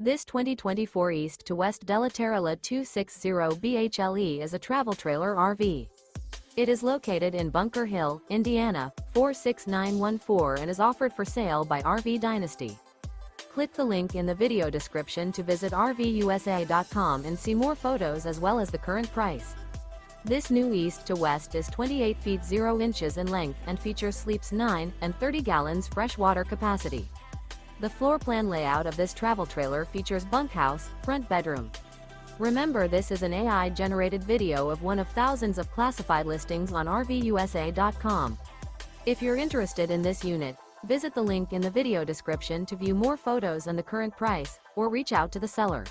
This 2024 East to West Della Terra 260 BHLE is a travel trailer RV. It is located in Bunker Hill, Indiana, 46914 and is offered for sale by RV Dynasty. Click the link in the video description to visit RVUSA.com and see more photos as well as the current price. This new East to West is 28 feet 0 inches in length and features sleeps 9 and 30 gallons fresh water capacity. The floor plan layout of this travel trailer features bunkhouse, front bedroom. Remember, this is an AI-generated video of one of thousands of classified listings on RVUSA.com. If you're interested in this unit, visit the link in the video description to view more photos and the current price, or reach out to the seller.